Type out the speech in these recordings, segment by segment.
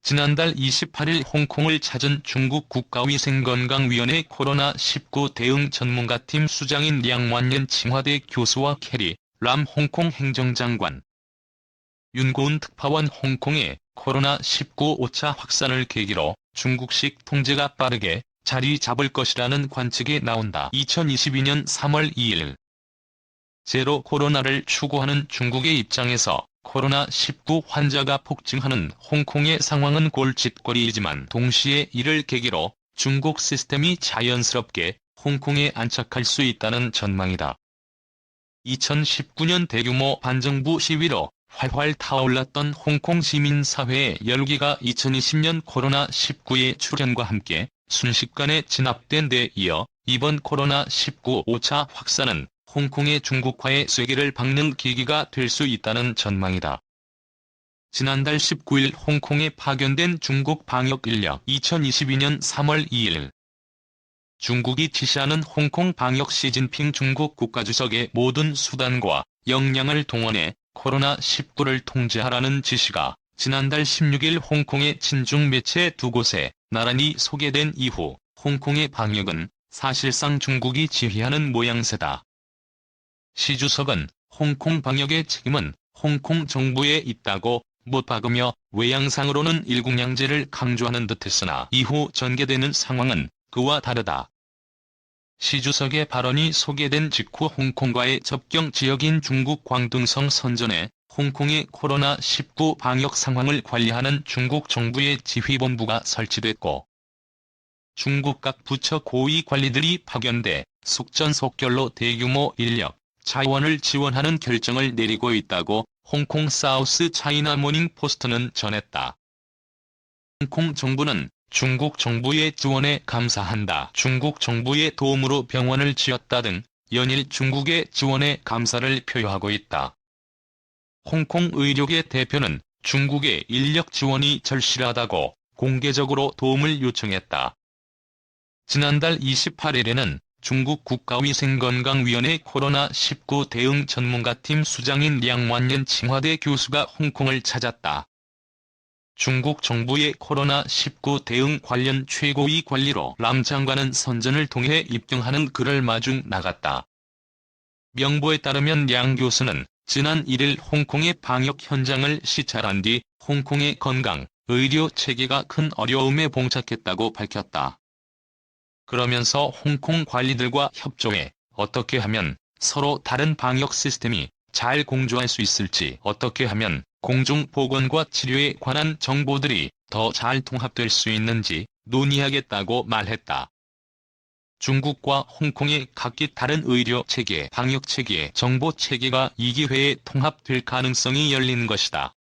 지난달 28일 홍콩을 찾은 중국 국가위생건강위원회 코로나19 대응 전문가팀 수장인 량완년 칭화대 교수와 캐리 람 홍콩 행정장관, 윤고은 특파원 홍콩의 코로나19 5차 확산을 계기로 중국식 통제가 빠르게 자리 잡을 것이라는 관측이 나온다. 2022년 3월 2일 제로 코로나를 추구하는 중국의 입장에서 코로나19 환자가 폭증하는 홍콩의 상황은 골칫거리이지만 동시에 이를 계기로 중국 시스템이 자연스럽게 홍콩에 안착할 수 있다는 전망이다. 2019년 대규모 반정부 시위로 활활 타올랐던 홍콩 시민사회의 열기가 2020년 코로나19의 출현과 함께 순식간에 진압된 데 이어 이번 코로나19 5차 확산은 홍콩의 중국화의 쐐기를 박는 계기가 될 수 있다는 전망이다. 지난달 19일 홍콩에 파견된 중국 방역 인력 2022년 3월 2일 중국이 지시하는 홍콩 방역 시진핑 중국 국가주석의 모든 수단과 역량을 동원해 코로나19를 통제하라는 지시가 지난달 16일 홍콩의 친중 매체 두 곳에 나란히 소개된 이후 홍콩의 방역은 사실상 중국이 지휘하는 모양새다. 시 주석은 홍콩 방역의 책임은 홍콩 정부에 있다고 못 박으며 외양상으로는 일국양제를 강조하는 듯했으나 이후 전개되는 상황은 그와 다르다. 시 주석의 발언이 소개된 직후 홍콩과의 접경 지역인 중국 광둥성 선전에 홍콩의 코로나19 방역 상황을 관리하는 중국 정부의 지휘본부가 설치됐고 중국 각 부처 고위 관리들이 파견돼 속전속결로 대규모 인력, 자원을 지원하는 결정을 내리고 있다고 홍콩 사우스 차이나 모닝 포스트는 전했다. 홍콩 정부는 중국 정부의 지원에 감사한다. 중국 정부의 도움으로 병원을 지었다 등 연일 중국의 지원에 감사를 표하고 있다. 홍콩 의료계 대표는 중국의 인력 지원이 절실하다고 공개적으로 도움을 요청했다. 지난달 28일에는 중국 국가위생건강위원회 코로나19 대응 전문가팀 수장인 량완년 칭화대 교수가 홍콩을 찾았다. 중국 정부의 코로나19 대응 관련 최고위 관리로 람 장관은 선전을 통해 입경하는 그를 마중 나갔다. 명보에 따르면 량 교수는 지난 1일 홍콩의 방역 현장을 시찰한 뒤 홍콩의 건강, 의료 체계가 큰 어려움에 봉착했다고 밝혔다. 그러면서 홍콩 관리들과 협조해 어떻게 하면 서로 다른 방역 시스템이 잘 공조할 수 있을지, 어떻게 하면 공중보건과 치료에 관한 정보들이 더 잘 통합될 수 있는지 논의하겠다고 말했다. 중국과 홍콩의 각기 다른 의료 체계, 방역 체계, 정보 체계가 이 기회에 통합될 가능성이 열린 것이다.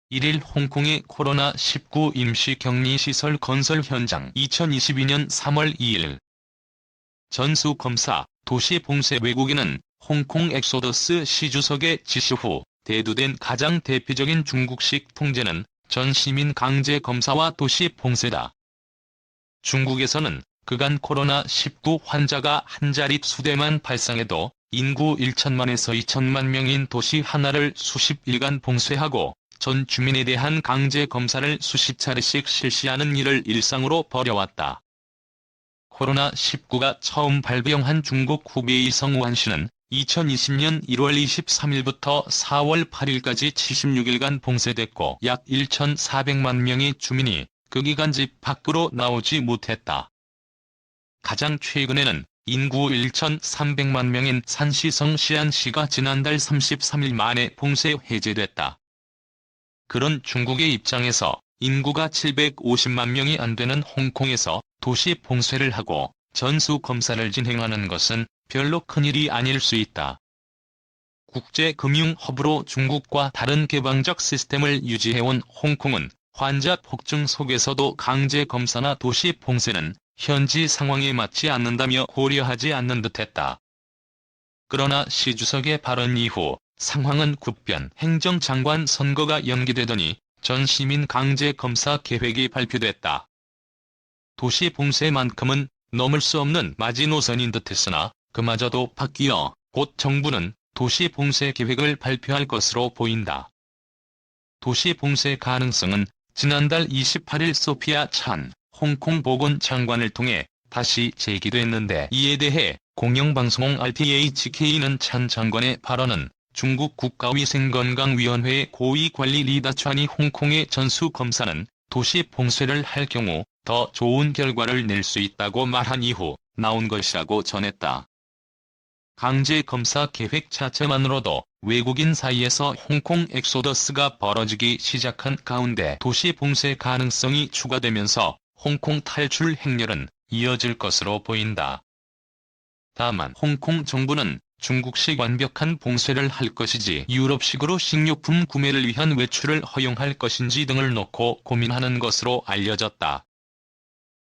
1일 홍콩의 코로나19 임시격리시설 건설 현장 2022년 3월 2일 전수검사, 도시봉쇄 외국인은 홍콩 엑소더스 시 주석의 지시 후 대두된 가장 대표적인 중국식 통제는 전 시민 강제 검사와 도시봉쇄다. 중국에서는 그간 코로나19 환자가 한 자릿수대만 발생해도 인구 1천만에서 2천만 명인 도시 하나를 수십 일간 봉쇄하고 전 주민에 대한 강제 검사를 수십 차례씩 실시하는 일을 일상으로 벌여왔다. 코로나19가 처음 발병한 중국 후베이 성우한 씨는 2020년 1월 23일부터 4월 8일까지 76일간 봉쇄됐고 약 1,400만 명의 주민이 그 기간 집 밖으로 나오지 못했다. 가장 최근에는 인구 1,300만 명인 산시 성시안시가 지난달 33일 만에 봉쇄 해제됐다. 그런 중국의 입장에서 인구가 750만 명이 안 되는 홍콩에서 도시 봉쇄를 하고 전수 검사를 진행하는 것은 별로 큰일이 아닐 수 있다. 국제금융허브로 중국과 다른 개방적 시스템을 유지해온 홍콩은 환자 폭증 속에서도 강제 검사나 도시 봉쇄는 현지 상황에 맞지 않는다며 고려하지 않는 듯했다. 그러나 시 주석의 발언 이후 상황은 급변. 행정장관 선거가 연기되더니 전 시민 강제 검사 계획이 발표됐다. 도시 봉쇄만큼은 넘을 수 없는 마지노선인 듯했으나 그마저도 바뀌어 곧 정부는 도시 봉쇄 계획을 발표할 것으로 보인다. 도시 봉쇄 가능성은 지난달 28일 소피아 찬 홍콩 보건장관을 통해 다시 제기됐는데, 이에 대해 공영방송 RTHK는 찬 장관의 발언은 중국 국가위생건강위원회 고위관리 리다촨이 홍콩의 전수검사는 도시 봉쇄를 할 경우 더 좋은 결과를 낼 수 있다고 말한 이후 나온 것이라고 전했다. 강제검사 계획 자체만으로도 외국인 사이에서 홍콩 엑소더스가 벌어지기 시작한 가운데 도시 봉쇄 가능성이 추가되면서 홍콩 탈출 행렬은 이어질 것으로 보인다. 다만 홍콩 정부는 중국식 완벽한 봉쇄를 할 것이지 유럽식으로 식료품 구매를 위한 외출을 허용할 것인지 등을 놓고 고민하는 것으로 알려졌다.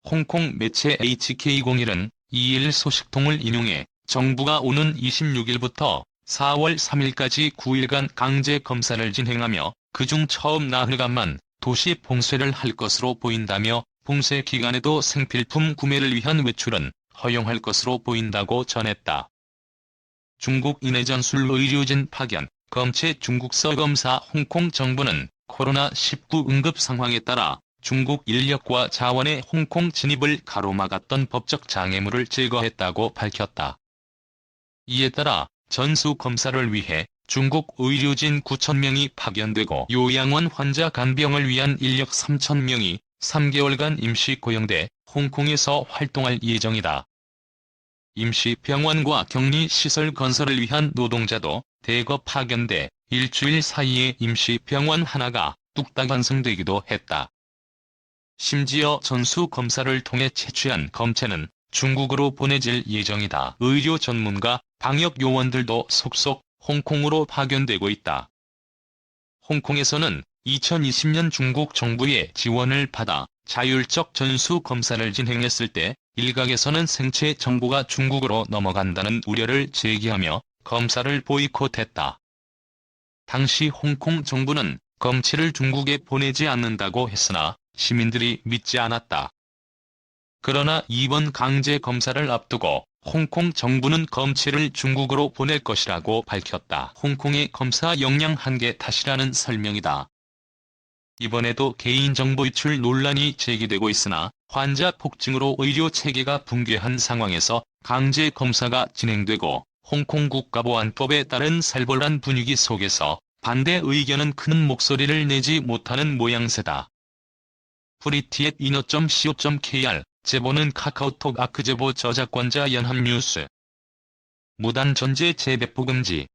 홍콩 매체 HK01은 2일 소식통을 인용해 정부가 오는 26일부터 4월 3일까지 9일간 강제 검사를 진행하며 그중 처음 나흘간만 도시 봉쇄를 할 것으로 보인다며, 봉쇄 기간에도 생필품 구매를 위한 외출은 허용할 것으로 보인다고 전했다. 중국 인해전술 의료진 파견, 검체 중국서 검사. 홍콩 정부는 코로나19 응급 상황에 따라 중국 인력과 자원의 홍콩 진입을 가로막았던 법적 장애물을 제거했다고 밝혔다. 이에 따라 전수검사를 위해 중국 의료진 9,000명이 파견되고 요양원 환자 간병을 위한 인력 3,000명이 3개월간 임시 고용돼 홍콩에서 활동할 예정이다. 임시병원과 격리시설 건설을 위한 노동자도 대거 파견돼 일주일 사이에 임시병원 하나가 뚝딱 완성되기도 했다. 심지어 전수검사를 통해 채취한 검체는 중국으로 보내질 예정이다. 의료 전문가, 방역 요원들도 속속 홍콩으로 파견되고 있다. 홍콩에서는 2020년 중국 정부의 지원을 받아 자율적 전수검사를 진행했을 때 일각에서는 생체 정보가 중국으로 넘어간다는 우려를 제기하며 검사를 보이콧했다. 당시 홍콩 정부는 검체를 중국에 보내지 않는다고 했으나 시민들이 믿지 않았다. 그러나 이번 강제 검사를 앞두고 홍콩 정부는 검체를 중국으로 보낼 것이라고 밝혔다. 홍콩의 검사 역량 한계 탓이라는 설명이다. 이번에도 개인정보 유출 논란이 제기되고 있으나 환자 폭증으로 의료 체계가 붕괴한 상황에서 강제 검사가 진행되고 홍콩 국가보안법에 따른 살벌한 분위기 속에서 반대 의견은 큰 목소리를 내지 못하는 모양새다. 프리티앳.co.kr 제보는 카카오톡 아크제보 저작권자 연합뉴스. 무단 전제 재배포 금지.